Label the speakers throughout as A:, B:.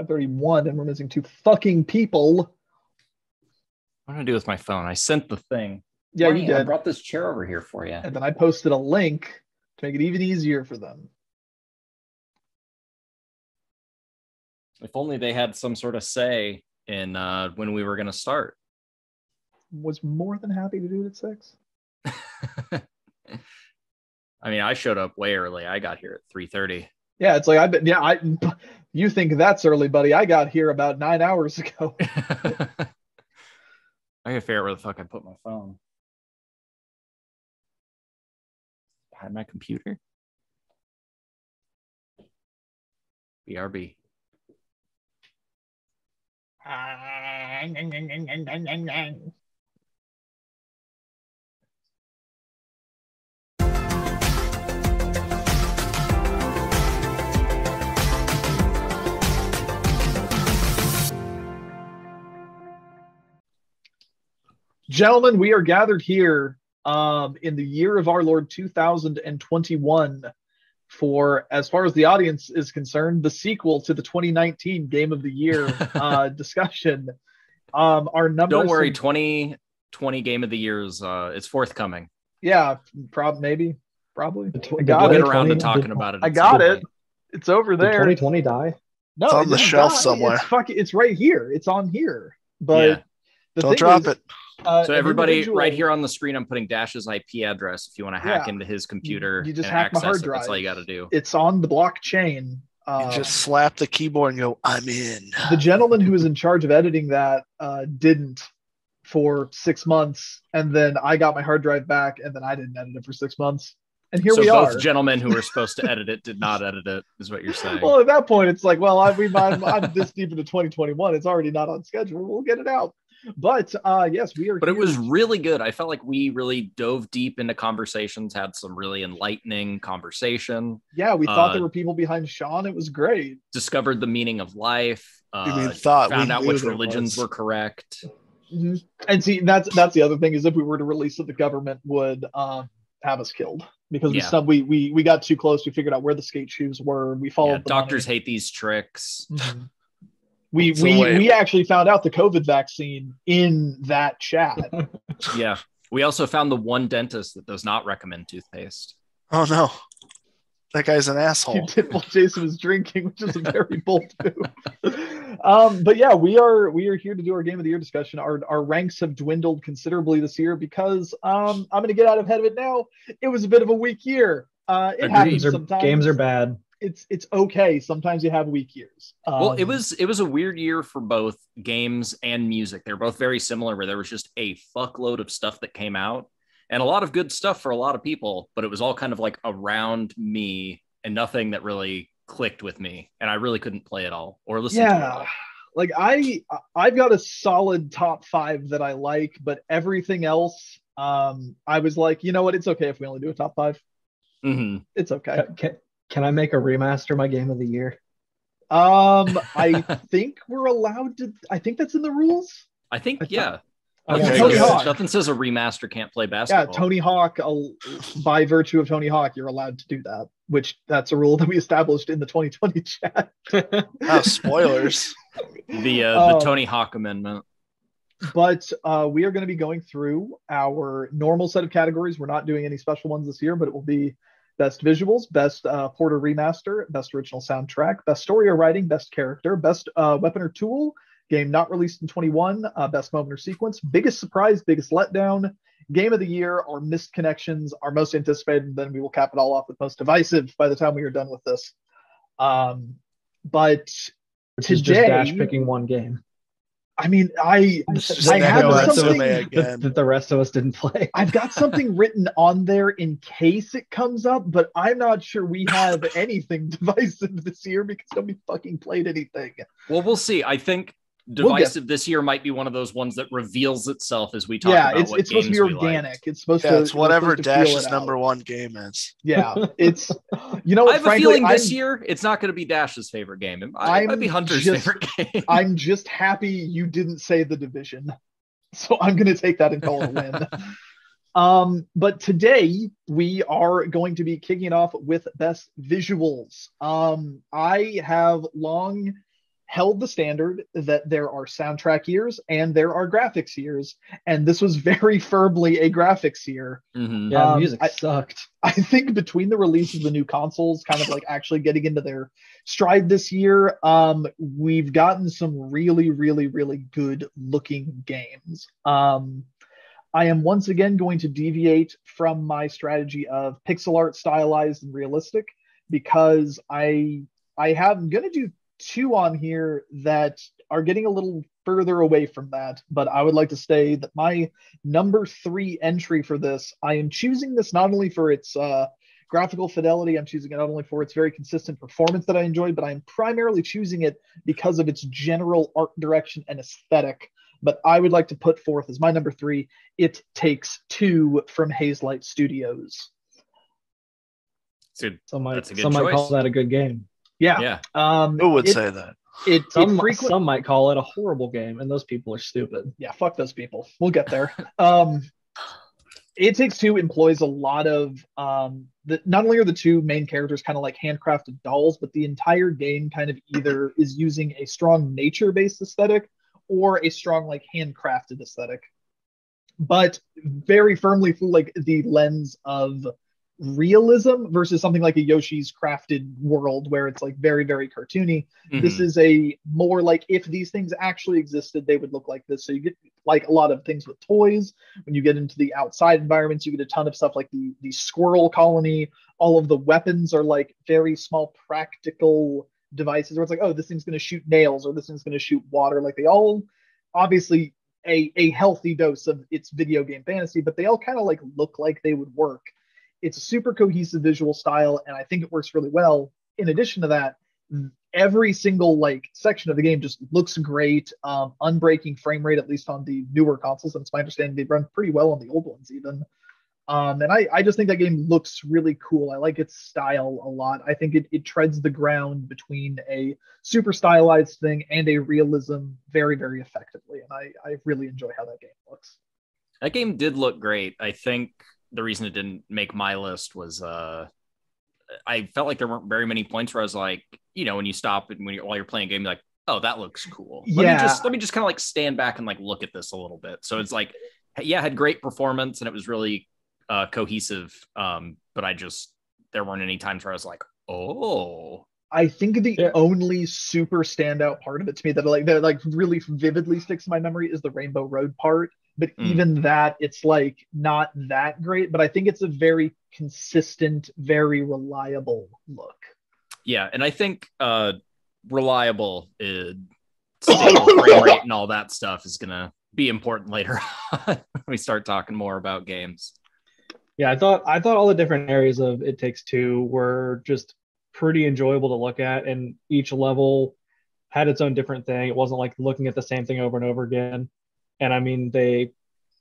A: 5:31, and we're missing 2 fucking people.
B: What am I gonna do with my phone? I sent the thing.
A: Yeah, you did.
C: I brought this chair over here for you.
A: And then I posted a link to make it even easier for them.
B: If only they had some sort of say in when we were going to start.
A: Was more than happy to do it at 6.
B: I mean, I showed up way early. I got here at 3:30.
A: Yeah, it's like you think that's early, buddy. I got here about 9 hours ago.
B: I gotta figure out where the fuck I put my phone. Behind my computer. BRB.
A: Gentlemen, we are gathered here in the year of our Lord 2021 for, as far as the audience is concerned, the sequel to the 2019 Game of the Year discussion. Our numbers.
B: Don't worry, 2020 Game of the Years, it's forthcoming.
A: Yeah, probably.
B: We'll get around to talking about it.
A: I got it. It's over there.
D: Did 2020 die?
A: No,
E: it's on the shelf somewhere.
A: It's right here. It's on here. But
E: don't drop it.
B: So everybody, right here on the screen, I'm putting Dash's IP address. If you want to hack into his computer,
A: you just hack my hard drive.
B: That's all you got to do.
A: It's on the blockchain.
E: You just slap the keyboard and go, "I'm in."
A: The gentleman who was in charge of editing that didn't for 6 months, and then I got my hard drive back, and then I didn't edit it for 6 months. And here we are.
B: So both gentlemen who were supposed to edit it did not edit it, is what you're saying.
A: Well, at that point, it's like, well, I'm this deep into 2021. It's already not on schedule. We'll get it out. But yes, we are.
B: But it was really good. I felt like we really dove deep into conversations, had some really enlightening conversation.
A: Yeah, we thought there were people behind Sean. It was great.
B: Discovered the meaning of life.
E: Found
B: out which religions were correct.
A: Mm-hmm. And see, that's the other thing is if we were to release it, the government would have us killed because we got too close. We figured out where the skate shoes were. We followed.
B: Doctors hate these tricks.
A: Mm-hmm. We actually found out the COVID vaccine in that chat.
B: Yeah. We also found the one dentist that does not recommend toothpaste.
E: Oh no. That guy's an asshole.
A: You did while Jason was drinking, which is a very bold move. But yeah, we are here to do our Game of the Year discussion. Our ranks have dwindled considerably this year because I'm going to get out ahead of it now. It was a bit of a weak year. It happens sometimes.
D: Games are bad.
A: It's okay. Sometimes you have weak years.
B: Well, it was a weird year for both games and music. They're both very similar, where there was just a fuckload of stuff that came out and a lot of good stuff for a lot of people, but it was all kind of like around me and nothing that really clicked with me, and I really couldn't play it all or listen to it all.
A: Like I've got a solid top 5 that I like, but everything else, I was like, you know what? It's okay if we only do a top 5.
B: Mm-hmm.
A: It's okay.
D: Can I make a remaster my Game of the Year?
A: I think we're allowed to. I think that's in the rules.
B: I think, yeah.
A: Okay.
B: Nothing says a remaster can't play basketball.
A: Yeah, Tony Hawk, by virtue of Tony Hawk, you're allowed to do that, which that's a rule that we established in the 2020 chat.
E: Oh, spoilers.
B: The Tony Hawk amendment.
A: But we are going to be going through our normal set of categories. We're not doing any special ones this year, but it will be Best Visuals, Best Port or Remaster, Best Original Soundtrack, Best Story or Writing, Best Character, Best Weapon or Tool, Game not released in 21, Best Moment or Sequence, Biggest Surprise, Biggest Letdown, Game of the Year, our Missed Connections, our Most Anticipated, and then we will cap it all off with Most Divisive by the time we are done with this. But
D: Which is just Dash picking one game.
A: I mean, I have something
D: that the rest of us didn't play.
A: I've got something written on there in case it comes up, but I'm not sure we have anything divisive this year because nobody fucking played anything.
B: Well, we'll see. I think divisive this year might be one of those ones that reveals itself as we talk about what
A: it's supposed to be organic.
B: Liked.
A: It's supposed to.
E: It's whatever Dash's number one game is.
A: Yeah, it's. You know,
B: I have a feeling this year it's not going to be Dash's favorite game. It might be Hunter's favorite game.
A: I'm just happy you didn't say The Division, so I'm going to take that and call it a win. But today we are going to be kicking it off with Best Visuals. I have long held the standard that there are soundtrack years and there are graphics years, and this was very firmly a graphics year.
B: Mm-hmm.
D: Yeah, music sucked.
A: I think between the release of the new consoles, kind of like actually getting into their stride this year, we've gotten some really, really, really good looking games. I am once again going to deviate from my strategy of pixel art stylized and realistic, because I'm going to do two on here that are getting a little further away from that, but I would like to say that my number 3 entry for this, I am choosing this not only for its graphical fidelity, I'm choosing it not only for its very consistent performance that I enjoyed, but I'm primarily choosing it because of its general art direction and aesthetic. But I would like to put forth as my number 3, It Takes Two from Hazelight Studios.
B: Some might
D: call that a good game.
A: Yeah.
E: Who would say that?
D: Some might call it a horrible game, and those people are stupid.
A: Yeah, fuck those people. We'll get there. It Takes Two employs a lot of not only are the two main characters kind of like handcrafted dolls, but the entire game kind of either is using a strong nature-based aesthetic or a strong like handcrafted aesthetic, but very firmly through like the lens of realism versus something like a Yoshi's Crafted World where it's like very, very cartoony. Mm-hmm. This is a more like if these things actually existed, they would look like this. So you get like a lot of things with toys. When you get into the outside environments, you get a ton of stuff like the squirrel colony. All of the weapons are like very small practical devices where it's like, oh, this thing's going to shoot nails or this thing's going to shoot water. Like they all obviously a healthy dose of its video game fantasy, but they all kind of like look like they would work. It's a super cohesive visual style, and I think it works really well. In addition to that, every single like section of the game just looks great. Unbreaking frame rate, at least on the newer consoles, and it's my understanding they run pretty well on the old ones even. And I just think that game looks really cool. I like its style a lot. I think it treads the ground between a super stylized thing and a realism very, very effectively. And I really enjoy how that game looks.
B: That game did look great. I think the reason it didn't make my list was I felt like there weren't very many points where I was like, you know, when you stop and while you're playing a game, you're like, oh, that looks cool. Let me just kind of like stand back and like look at this a little bit. So it's like, yeah, it had great performance and it was really cohesive. But there weren't any times where I was like, oh.
A: I think the only super standout part of it to me that like really vividly sticks in my memory is the Rainbow Road part. But even that, it's like not that great. But I think it's a very consistent, very reliable look.
B: Yeah, and I think reliable, stable frame rate and all that stuff is going to be important later on when we start talking more about games.
D: Yeah, I thought all the different areas of It Takes Two were just pretty enjoyable to look at, and each level had its own different thing. It wasn't like looking at the same thing over and over again. And I mean, they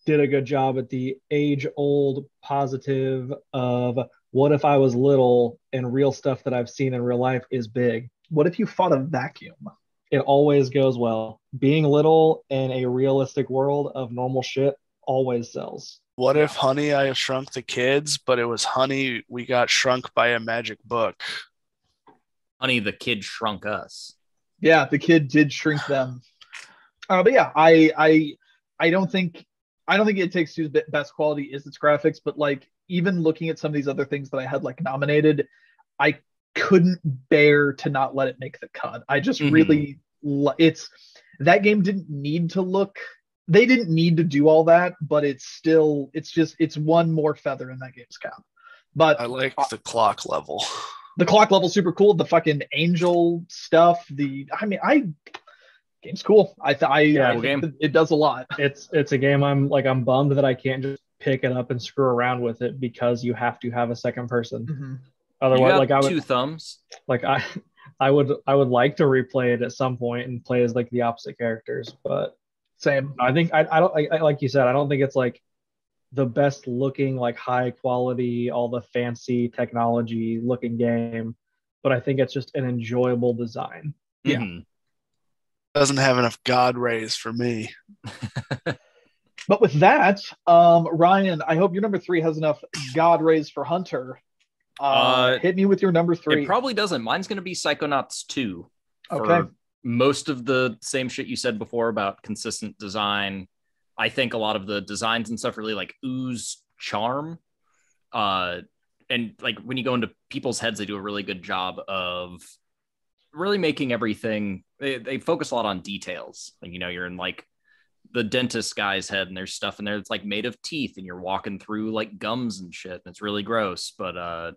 D: did a good job at the age-old positive of what if I was little and real stuff that I've seen in real life is big?
A: What if you fought a vacuum?
D: It always goes well. Being little in a realistic world of normal shit always sells.
E: What if Honey, I Shrunk the Kids, but it was Honey, we got shrunk by a magic book?
B: Honey, the kid shrunk us.
A: Yeah, the kid did shrink them. But yeah, I don't think It Takes Two's best quality is its graphics, but like even looking at some of these other things that I had like nominated, I couldn't bear to not let it make the cut. I just really that game didn't need to look. They didn't need to do all that, but it's one more feather in that game's cap. But
E: I like the clock level.
A: The clock level's super cool. The fucking angel stuff. Game's cool. I think it does a lot.
D: It's a game I'm bummed that I can't just pick it up and screw around with it because you have to have a second person.
B: Mm-hmm.
D: Otherwise, like I would
B: 2 thumbs.
D: Like I would like to replay it at some point and play as like the opposite characters, but
A: same.
D: I think I don't like you said, I don't think it's like the best looking, like high quality, all the fancy technology looking game, but I think it's just an enjoyable design.
A: Yeah.
B: Mm-hmm.
E: Doesn't have enough God rays for me.
A: But with that, Ryan, I hope your number 3 has enough God rays for Hunter. Hit me with your number 3.
B: It probably doesn't. Mine's going to be Psychonauts 2.
A: Okay.
B: most of the same shit you said before about consistent design. I think a lot of the designs and stuff really like ooze charm. And like when you go into people's heads, they do a really good job of really making everything. They focus a lot on details. Like, you know, you're in like the dentist guy's head and there's stuff in there that's like made of teeth and you're walking through like gums and shit. And it's really gross. But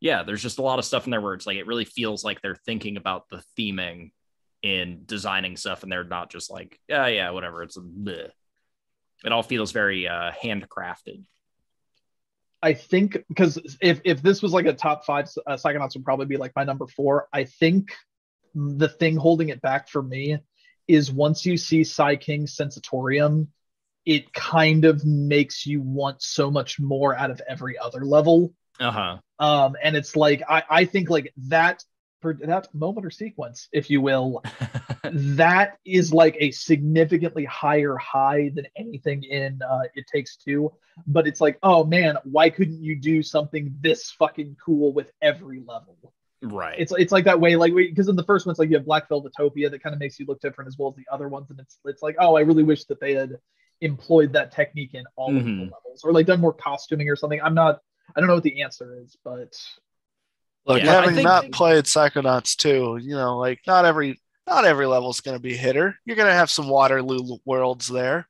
B: yeah, there's just a lot of stuff in there where it's like, it really feels like they're thinking about the theming in designing stuff. And they're not just like, yeah, whatever. It's bleh. It all feels very handcrafted.
A: I think because if this was like a top 5, Psychonauts would probably be like my number 4. I think the thing holding it back for me is once you see Psy King's Sensatorium, it kind of makes you want so much more out of every other level. And it's like I think like that moment or sequence, if you will, that is like a significantly higher high than anything in It Takes Two. But it's like, oh man, why couldn't you do something this fucking cool with every level?
B: Right.
A: It's like that way, like because in the first one, it's like you have Black Velvetopia that kind of makes you look different as well as the other ones, and it's like, oh, I really wish that they had employed that technique in all of the levels, or like done more costuming or something. I don't know what the answer is, but
E: look, having not played Psychonauts 2, you know, like not every level is going to be hitter. You're going to have some Waterloo worlds there.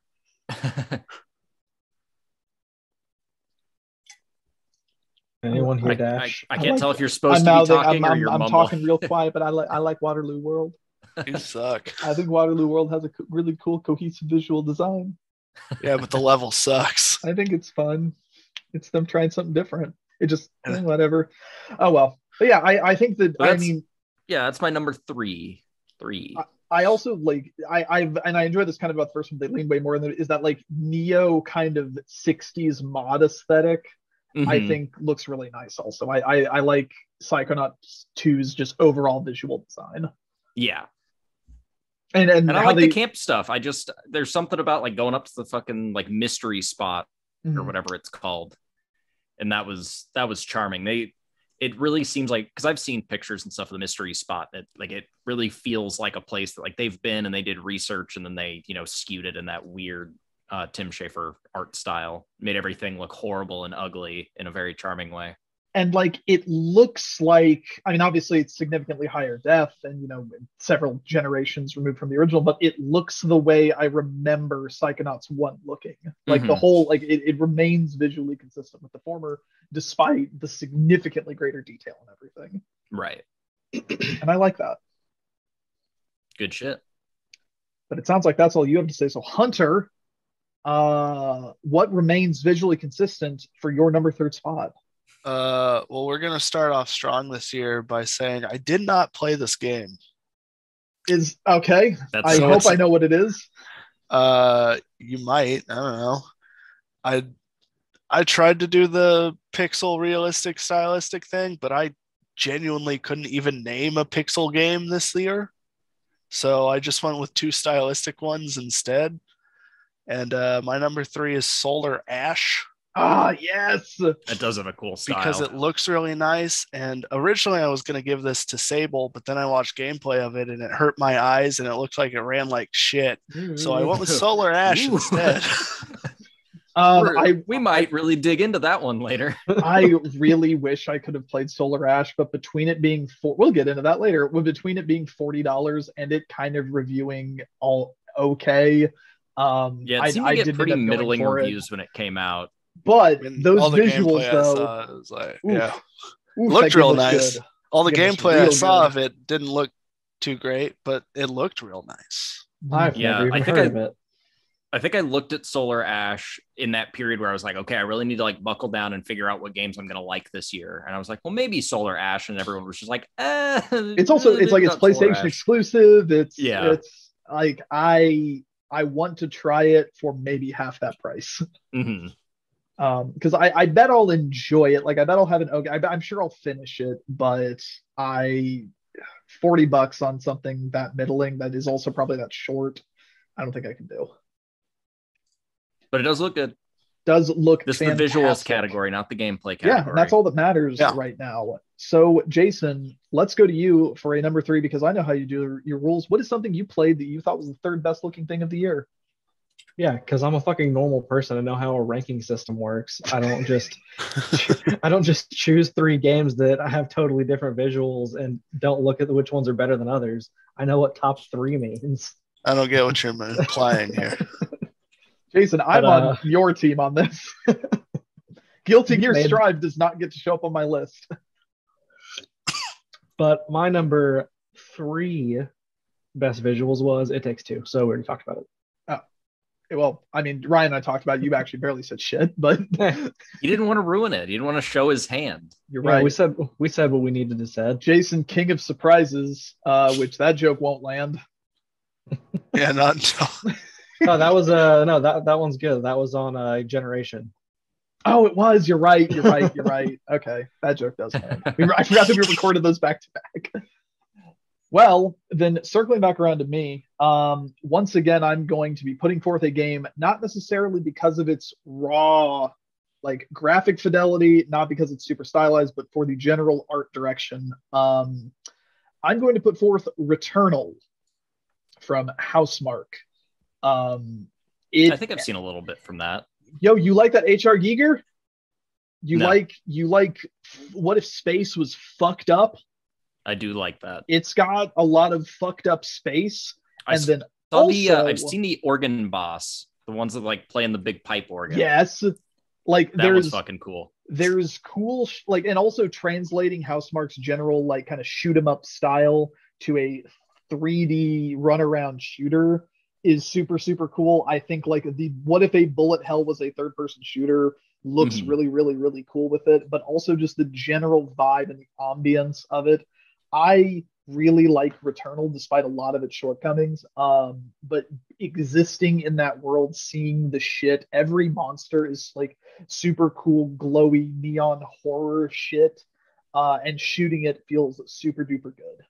D: Anyone here, Dash?
B: I can't tell if you're supposed to be talking or you're mumbling.
A: I'm talking real quiet, but I like Waterloo World.
E: You suck.
A: I think Waterloo World has a really cool, cohesive visual design.
E: Yeah, but the level sucks.
A: I think it's fun. It's them trying something different. It just whatever. Oh well. But yeah, I think that
B: that's my number 3.
A: I also like I enjoy this kind of about the first one. They lean way more in the, is that like neo kind of 60s mod aesthetic. I think looks really nice. Also, I like Psychonauts 2's just overall visual design.
B: Yeah,
A: and
B: I like the camp stuff. There's something about like going up to the fucking like mystery spot or whatever it's called, and that was charming. It really seems like, because I've seen pictures and stuff of the mystery spot, that like it really feels like a place that like they've been and they did research and then they, you know, skewed it in that weird Tim Schafer art style, made everything look horrible and ugly in a very charming way.
A: And like it looks like, I mean, obviously it's significantly higher def and, you know, several generations removed from the original, but it looks the way I remember Psychonauts 1 looking. Like the whole, like it remains visually consistent with the former, despite the significantly greater detail and everything.
B: Right.
A: And I like that.
B: Good shit.
A: But it sounds like that's all you have to say. So Hunter, what remains visually consistent for your number 3 spot?
E: Well, we're gonna start off strong this year by saying I did not play this game.
A: Is okay. I hope I know what it is.
E: You might. I don't know. I tried to do the pixel realistic stylistic thing, but I genuinely couldn't even name a pixel game this year. So I just went with 2 stylistic ones instead. And my number 3 is Solar Ash.
A: Ah, yes.
B: It does have a cool style.
E: Because it looks really nice. And originally I was going to give this to Sable, but then I watched gameplay of it and it hurt my eyes and it looked like it ran like shit. So I went with Solar Ash instead.
B: We might really dig into that one later.
A: I really wish I could have played Solar Ash, but between it being we'll get into that later. Between it being $40 and it kind of reviewing all okay.
B: It seemed to get pretty middling reviews when it came out.
A: But those visuals, though,
E: was like, looked real nice. Good. All the gameplay I saw of it didn't look too great, but it looked real nice.
A: I
B: think I looked at Solar Ash in that period where I was like, okay, I really need to like buckle down and figure out what games I'm going to like this year. And I was like, well, maybe Solar Ash. And everyone was just like,
A: it's PlayStation exclusive. It's like, I want to try it for maybe half that price. Because I bet I'll enjoy it. Like I bet I'll have I'm sure I'll finish it, but $40 on something that middling that is also probably that short, I don't think I can do.
B: But it does look good.
A: Does look
B: this fantastic. The visuals category, not the gameplay category.
A: Yeah, and that's all that matters right now. So, Jason, let's go to you for a number three because I know how you do your rules. What is something you played that you thought was the third best looking thing of the year?
D: Yeah, because I'm a fucking normal person and know how a ranking system works. I don't just choose three games that have totally different visuals and don't look at which ones are better than others. I know what top three means.
E: I don't get what you're implying here.
A: Jason, I'm on your team on this. Guilty Gear Strive does not get to show up on my list.
D: But my number three best visuals was It Takes Two. So we already talked about it.
A: Well, I mean, Ryan and I talked about it. You actually barely said shit, but
B: he didn't want to ruin it. He didn't want to show his hand.
A: You're right.
D: We said what we needed to say.
A: Jason, King of Surprises, which that joke won't land.
E: Yeah, not until.
D: No, that was that one's good. That was on Generation.
A: Oh, it was. You're right. Okay, that joke does land. I forgot that we recorded those back to back. Well, then circling back around to me, once again, I'm going to be putting forth a game, not necessarily because of its raw, like graphic fidelity, not because it's super stylized, but for the general art direction. I'm going to put forth Returnal from Housemarque.
B: I think I've seen a little bit from that.
A: Yo, you like that H.R. Giger? You
B: No.
A: like What If Space Was Fucked Up?
B: I do like that.
A: It's got a lot of fucked up space.
B: I've seen the organ boss, the ones that like playing the big pipe organ.
A: Yes. Like
B: that was fucking cool.
A: There's cool, and also translating Housemarque's general, like kind of shoot 'em up style to a 3D runaround shooter is super, super cool. I think like what if a Bullet Hell was a third person shooter looks really, really, really cool with it, but also just the general vibe and the ambience of it. I really like Returnal despite a lot of its shortcomings. But existing in that world, seeing the shit, every monster is like super cool, glowy neon horror shit. And shooting it feels super duper good.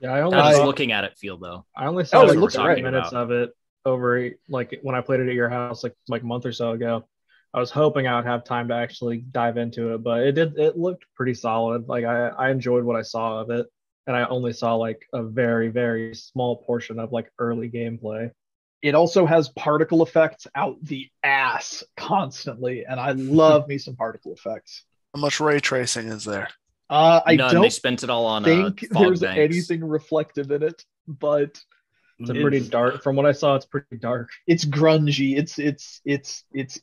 D: Yeah,
B: looking at it feel though.
D: I only saw like 30 minutes of it over like when I played it at your house like a month or so ago. I was hoping I would have time to actually dive into it, but it looked pretty solid. Like I enjoyed what I saw of it, and I only saw like a very, very small portion of like early gameplay.
A: It also has particle effects out the ass constantly, and I love me some particle effects.
E: How much ray tracing is there?
A: I
B: None.
A: don't
B: They spent it all on
A: think
B: fog
A: there's
B: banks.
A: anything reflective in it, but
D: it's pretty dark. From what I saw, it's pretty dark.
A: It's grungy. It's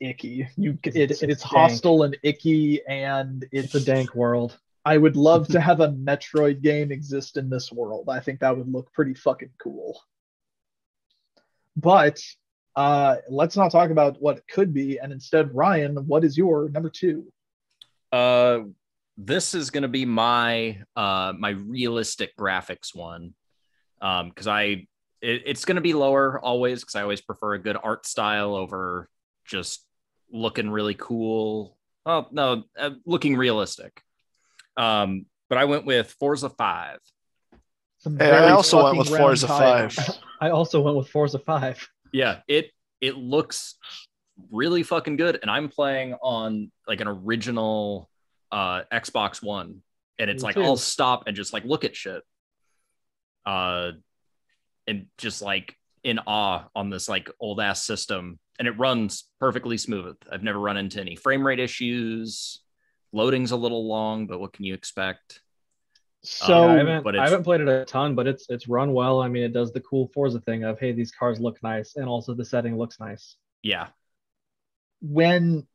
A: icky. It's hostile and icky, and it's
D: a dank world.
A: I would love to have a Metroid game exist in this world. I think that would look pretty fucking cool. But let's not talk about what it could be, and instead, Ryan, what is your number two?
B: This is going to be my realistic graphics one, because it's going to be lower always, because I always prefer a good art style over just looking really cool. Oh no, looking realistic. But I went with Forza 5.
E: Hey, I also went with Forza 5.
D: I also went with Forza 5.
B: Yeah, it looks really fucking good, and I'm playing on like an original Xbox One, and it's like I'll stop and just like look at shit, and just like in awe on this like old ass system, and it runs perfectly smooth. I've never run into any frame rate issues. Loading's a little long, but what can you expect?
D: So I haven't played it a ton, but it's run well. I mean, it does the cool Forza thing of, hey, these cars look nice, and also the setting looks nice.
B: Yeah.
A: When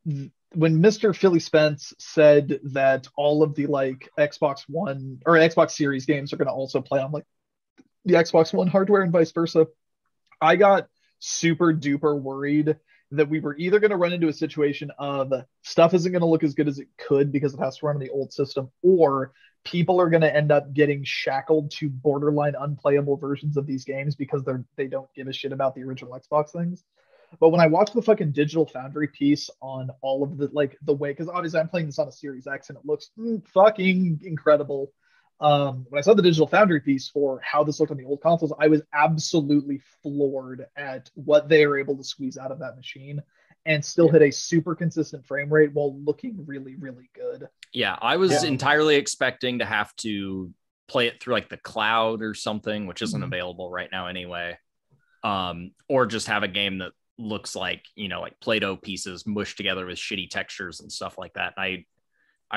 A: Mr. Philly Spence said that all of the like Xbox One or Xbox Series games are going to also play on like the Xbox One hardware and vice versa, I got super duper worried that we were either going to run into a situation of stuff isn't going to look as good as it could because it has to run on the old system, or people are going to end up getting shackled to borderline unplayable versions of these games because they don't give a shit about the original Xbox things. But when I watched the fucking Digital Foundry piece on all of the like the way, because obviously I'm playing this on a Series X and it looks fucking incredible. When I saw the Digital Foundry piece for how this looked on the old consoles, I was absolutely floored at what they were able to squeeze out of that machine. and still hit a super consistent frame rate while looking really, really good.
B: Yeah, I was entirely expecting to have to play it through like the cloud or something, which isn't available right now anyway. Or just have a game that looks like, you know, like Play-Doh pieces mushed together with shitty textures and stuff like that. I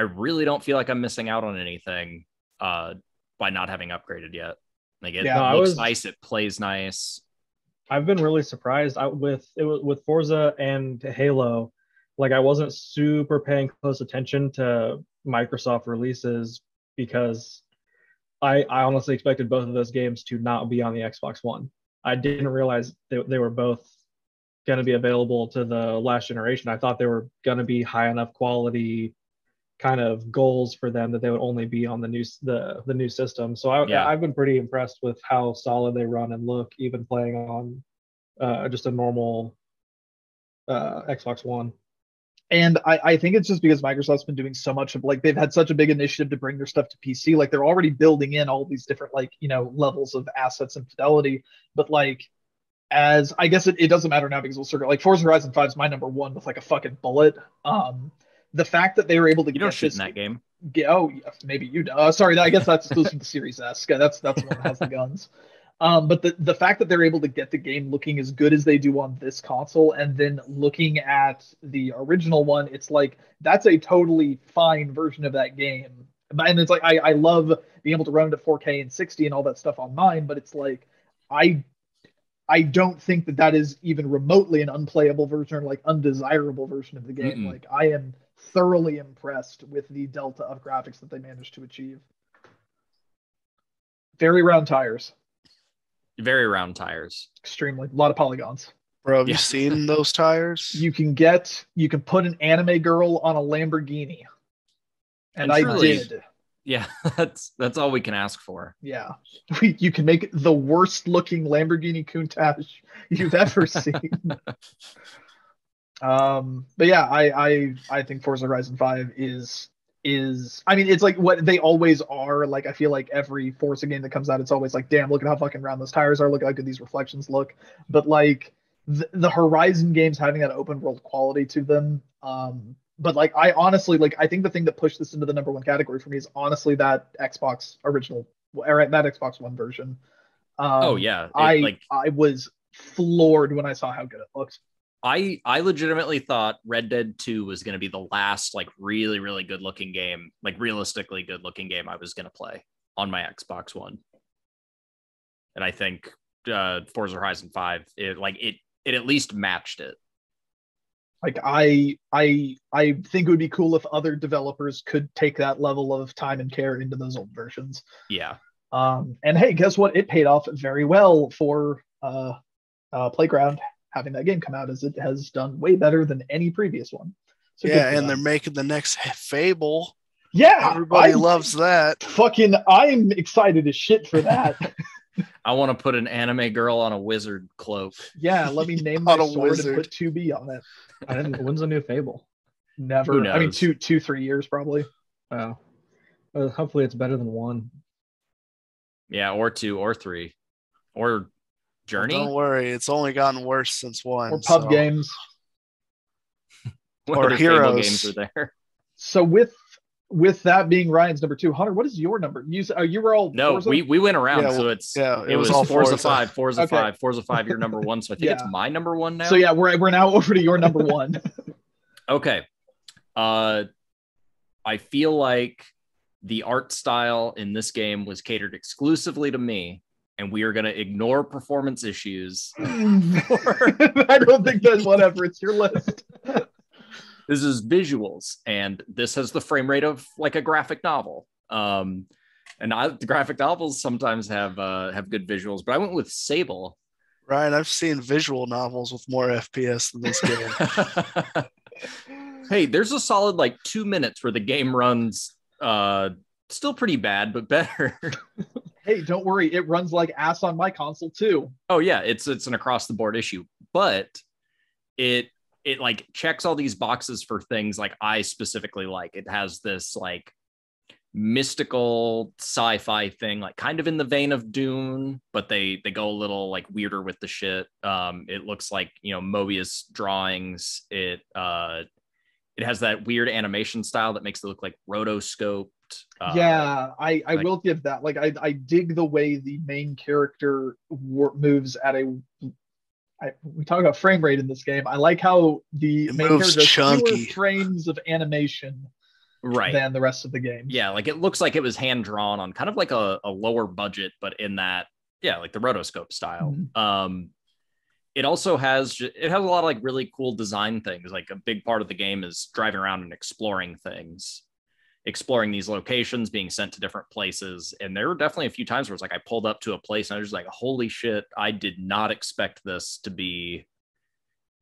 B: really don't feel like I'm missing out on anything by not having upgraded yet. Like it looks nice, it plays nice.
D: I've been really surprised with Forza and Halo. Like I wasn't super paying close attention to Microsoft releases because I honestly expected both of those games to not be on the Xbox One. I didn't realize they were both going to be available to the last generation. I thought they were going to be high enough quality kind of goals for them that they would only be on the new system. So I've been pretty impressed with how solid they run and look, even playing on just a normal Xbox One.
A: And I think it's just because Microsoft's been doing so much of like they've had such a big initiative to bring their stuff to PC. Like they're already building in all these different like, you know, levels of assets and fidelity. But like as I guess it doesn't matter now because we'll circle like Forza Horizon 5 is my number one with like a fucking bullet. The fact that they were able to
B: you don't shoot in that game.
A: Oh, maybe you do. Sorry, I guess that's exclusive to Series S. That's the one that has the guns. But the fact that they're able to get the game looking as good as they do on this console, and then looking at the original one, it's like that's a totally fine version of that game. And it's like I love being able to run it at 4K and 60 and all that stuff on mine, but it's like I don't think that is even remotely an unplayable version or like undesirable version of the game.
B: Mm-mm.
A: Like I am thoroughly impressed with the delta of graphics that they managed to achieve. Very round tires.
B: Very round tires.
A: Extremely. A lot of polygons.
E: Bro, have you seen those tires?
A: You can put an anime girl on a Lamborghini. And I did.
B: Yeah, that's all we can ask for.
A: Yeah. You can make the worst looking Lamborghini Countach you've ever seen. But yeah, I think Forza Horizon 5 is I mean, it's like what they always are. Like I feel like every Forza game that comes out, it's always like, damn, look at how fucking round those tires are, look at how good these reflections look. But like the Horizon games having that open world quality to them, but like I honestly like I think the thing that pushed this into the number one category for me is honestly that Xbox original or that Xbox One version. I was floored when I saw how good it looked.
B: I legitimately thought Red Dead 2 was going to be the last like really, really good looking game, like realistically good looking game I was going to play on my Xbox One. And I think Forza Horizon 5, it at least matched it.
A: Like I think it would be cool if other developers could take that level of time and care into those old versions.
B: Yeah.
A: And hey, guess what? It paid off very well for Playground having that game come out, as it has done way better than any previous one.
E: So yeah, and they're making the next Fable.
A: Yeah,
E: everybody loves that.
A: Fucking, I'm excited as shit for that.
B: I want to put an anime girl on a wizard cloak.
A: Yeah, let me name my sword and put 2B on it.
D: When's the new Fable?
A: Never. I mean, 3 years probably.
D: Oh, hopefully it's better than 1.
B: Yeah, or 2 or 3 or Journey.
E: Well, don't worry, it's only gotten worse since 1.
A: Or pub games.
B: Or Heroes games are there.
A: So with that being Ryan's number 2, Hunter, what is your number? You were all
B: no,
A: Forza?
B: we went around, so it was all Forza 5, Forza
A: okay.
B: 5, Forza 5. Your number 1, so I think it's my number 1 now.
A: So yeah, we're now over to your number 1.
B: Okay, I feel like the art style in this game was catered exclusively to me, and we are going to ignore performance issues.
A: I don't think that's whatever. It's your list.
B: This is visuals, and this has the frame rate of like a graphic novel. And the graphic novels sometimes have good visuals, but I went with Sable.
E: Ryan, I've seen visual novels with more FPS than this game.
B: Hey, there's a solid like 2 minutes where the game runs still pretty bad, but better.
A: Hey, don't worry, it runs like ass on my console too.
B: Oh yeah, it's an across the board issue, but it like checks all these boxes for things like I specifically like. It has this like mystical sci-fi thing, like kind of in the vein of Dune, but they go a little like weirder with the shit. It looks like, you know, Mobius drawings. It has that weird animation style that makes it look like rotoscoped.
A: Yeah, I will give that. Like, I dig the way the main character moves at a. We talk about frame rate in this game. I like how the main character has fewer frames of animation than the rest of the game.
B: Yeah, like it looks like it was hand drawn on kind of like a lower budget, but in that, yeah, like the rotoscope style. Mm-hmm. It also has a lot of like really cool design things. Like a big part of the game is driving around and exploring things, exploring these locations, being sent to different places. And there were definitely a few times where it's like I pulled up to a place and I was just like, holy shit, I did not expect this to be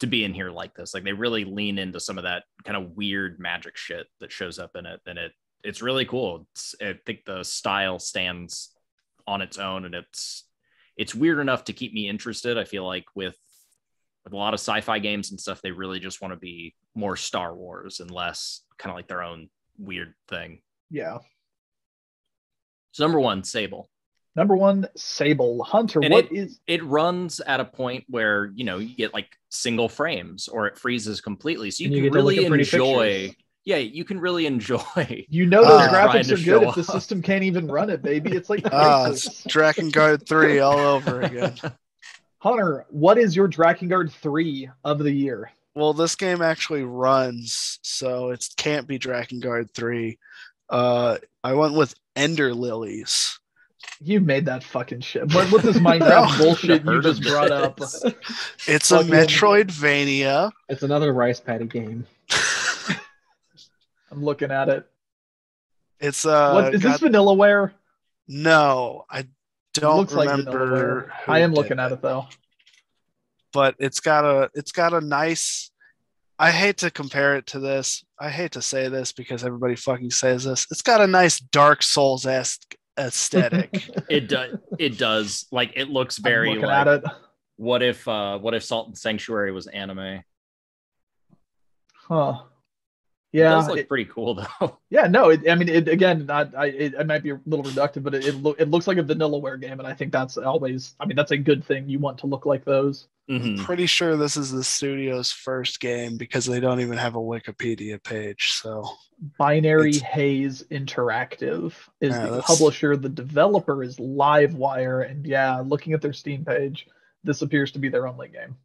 B: in here like this. Like they really lean into some of that kind of weird magic shit that shows up in it. And it's really cool. I think the style stands on its own, and it's weird enough to keep me interested. I feel like with a lot of sci-fi games and stuff, they really just want to be more Star Wars and less kind of like their own weird thing.
A: Yeah.
B: So number one, Sable.
A: Hunter,
B: and it runs at a point where, you know, you get like single frames or it freezes completely. So you can really enjoy. Yeah, you can really enjoy.
A: You know those graphics are good if the system can't even run it, baby. It's like
E: it's Drakengard 3 all over again.
A: Hunter, what is your Drakengard 3 of the year?
E: Well, this game actually runs, so it can't be Drakengard 3. I went with Ender Lilies.
A: You made that fucking shit. What this Minecraft bullshit you just brought up?
E: It's a Metroidvania.
D: It's another Rice Paddy game.
A: I'm looking at it.
E: It's
A: what is this Vanillaware?
E: No, I don't remember.
A: Like I am looking at it though.
E: But it's got a nice. I hate to compare it to this. I hate to say this because everybody fucking says this. It's got a nice Dark Souls-esque aesthetic.
B: It does. Like it looks very like. At it. What if Salt and Sanctuary was anime?
A: Huh. Yeah,
B: it does look pretty cool though.
A: Yeah, no, it might be a little reductive, but it looks like a Vanillaware game, and I think that's always. I mean, that's a good thing. You want to look like those.
E: Mm-hmm. Pretty sure this is the studio's first game because they don't even have a Wikipedia page. So
A: Binary Haze Interactive is the publisher. The developer is Livewire, and yeah, looking at their Steam page, this appears to be their only game.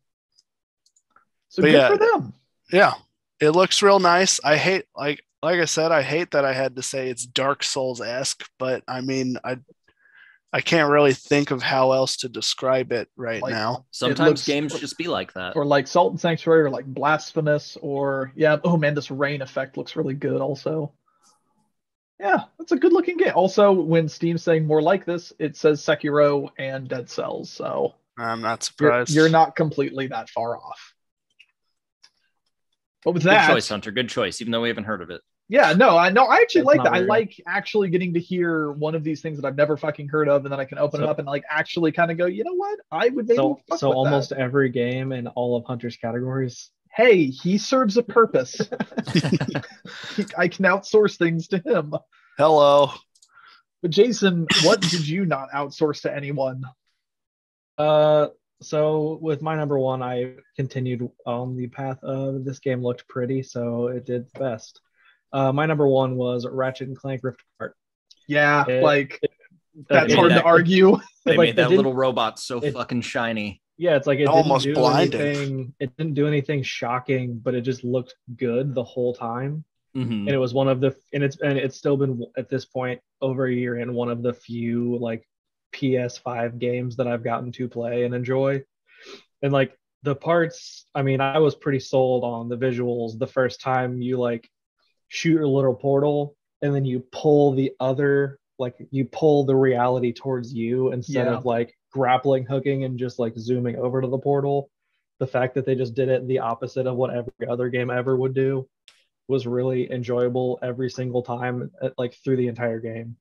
A: So good for them.
E: Yeah. It looks real nice. I hate, like I said, I hate that I had to say it's Dark Souls-esque, but I mean, I can't really think of how else to describe it now.
B: Sometimes games just be like that.
A: Or like Salt and Sanctuary, or like Blasphemous, or oh man, this rain effect looks really good also. Yeah, that's a good looking game. Also, when Steam's saying more like this, it says Sekiro and Dead Cells, so
E: I'm not surprised.
A: You're not completely that far off. But with that,
B: good choice, Hunter. Good choice, even though we haven't heard of it.
A: Yeah, no, I actually like that. Weird. I like actually getting to hear one of these things that I've never fucking heard of, and then I can open it up and like actually kind of go, you know what? I would maybe fuck with
D: almost
A: that.
D: Every game in all of Hunter's categories.
A: Hey, he serves a purpose. I can outsource things to him.
E: Hello.
A: But Jason, what did you not outsource to anyone?
D: So with my number one, I continued on the path of this game looked pretty, so it did best. My number one was Ratchet and Clank Rift Apart.
A: Yeah, that's hard to argue.
B: They made that little robot so fucking shiny.
D: Yeah, it's like it
E: almost
D: didn't do
E: blinding.
D: Anything. It didn't do anything shocking, but it just looked good the whole time.
B: Mm-hmm.
D: And it was one of the, and it's still been at this point over a year and one of the few like PS5 games that I've gotten to play and enjoy. And like the parts, I mean, I was pretty sold on the visuals the first time you like shoot a little portal and then you pull the other, like you pull the reality towards you instead of like grappling hooking and just like zooming over to the portal. The fact that they just did it the opposite of what every other game ever would do was really enjoyable every single time, like through the entire game.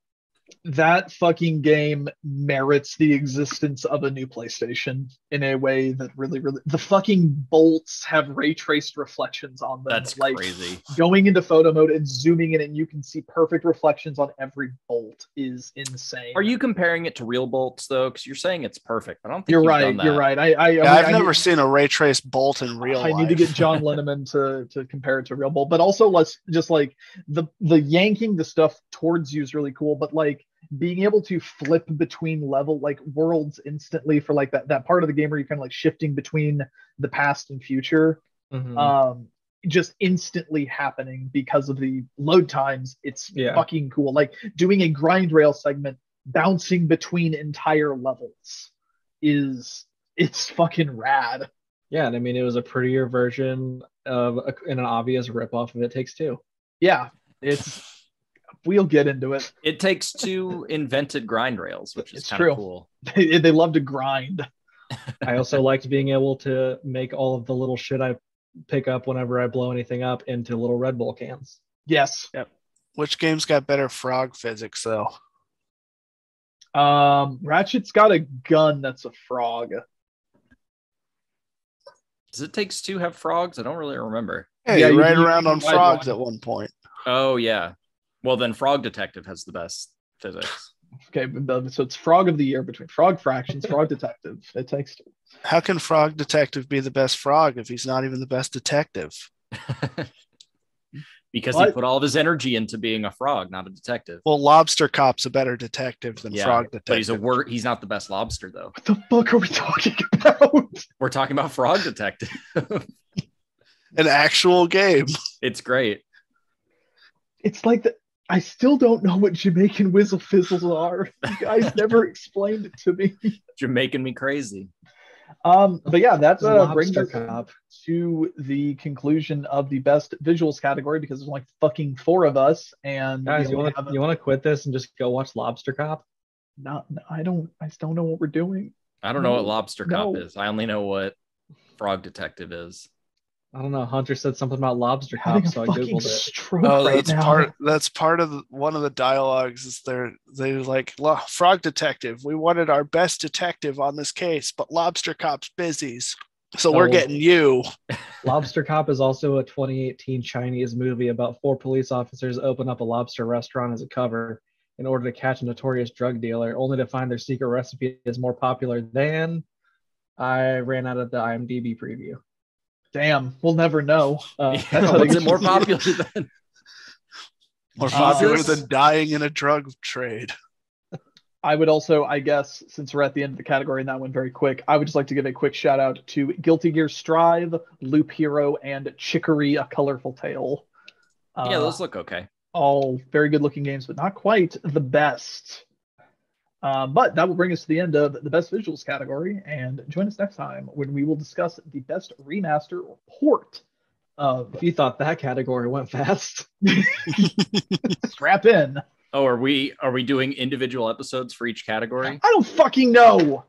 A: That fucking game merits the existence of a new PlayStation in a way that really, really. The fucking bolts have ray traced reflections on them.
B: That's
A: like
B: crazy.
A: Going into photo mode and zooming in, and you can see perfect reflections on every bolt is insane.
B: Are you comparing it to real bolts though? Because you're saying it's perfect. I don't think
A: You're
B: you've
A: right.
B: done that.
A: You're right.
E: I've never seen a ray trace bolt in real life.
A: I need to get John Linneman to compare it to real bolt, but also let's just like the yanking the stuff towards you is really cool, but like being able to flip between level like worlds instantly for like that part of the game where you're kind of like shifting between the past and future, just instantly happening because of the load times. It's fucking cool. Like doing a grind rail segment, bouncing between entire levels it's fucking rad.
D: Yeah, and I mean it was a prettier version of an obvious ripoff of It Takes Two.
A: Yeah, we'll get into it.
B: It Takes Two invented grind rails, which is kind of cool.
A: They love to grind.
D: I also liked being able to make all of the little shit I pick up whenever I blow anything up into little Red Bull cans.
A: Yes.
D: Yep.
E: Which game's got better frog physics though?
A: Ratchet's got a gun that's a frog.
B: Does It Takes Two have frogs? I don't really remember.
E: Hey, yeah, you ride around on frogs at one point.
B: Oh yeah. Well, then Frog Detective has the best physics.
A: Okay, so it's Frog of the Year between Frog Fractions, Frog Detective. It Takes Two.
E: How can Frog Detective be the best frog if he's not even the best detective?
B: Because he put all of his energy into being a frog, not a detective.
E: Well, Lobster Cop's a better detective than Frog Detective.
B: But he's not the best lobster, though.
A: What the fuck are we talking about?
B: We're talking about Frog Detective.
E: An actual game.
B: It's great.
A: It's like I still don't know what Jamaican Whizzle Fizzles are. You guys never explained it to me.
B: Jamaican me crazy.
A: But yeah, that brings us
D: Cop
A: to the conclusion of the best visuals category because there's like fucking 4 of us. And
D: guys, you want to quit this and just go watch Lobster Cop?
A: No, I just don't know what we're doing.
B: I don't know what Lobster Cop is. I only know what Frog Detective is.
D: I don't know. Hunter said something about Lobster Cop, so I googled
E: it. That's part of one of the dialogues. Is they're like, Frog Detective. We wanted our best detective on this case, but Lobster Cop's busy, so we're getting you.
D: Lobster Cop is also a 2018 Chinese movie about 4 police officers open up a lobster restaurant as a cover in order to catch a notorious drug dealer, only to find their secret recipe is more popular than. I ran out of the IMDb preview.
A: Damn, we'll never know.
B: What's it more popular than?
E: More popular than dying in a drug trade.
A: I would also, I guess, since we're at the end of the category and that went very quick, I would just like to give a quick shout out to Guilty Gear Strive, Loop Hero, and Chicory: A Colorful Tale.
B: Yeah, those look okay.
A: All very good looking games, but not quite the best. But that will bring us to the end of the best visuals category, and join us next time when we will discuss the best remaster or port of.
D: If you thought that category went fast,
A: strap in.
B: Oh, are we doing individual episodes for each category?
A: I don't fucking know.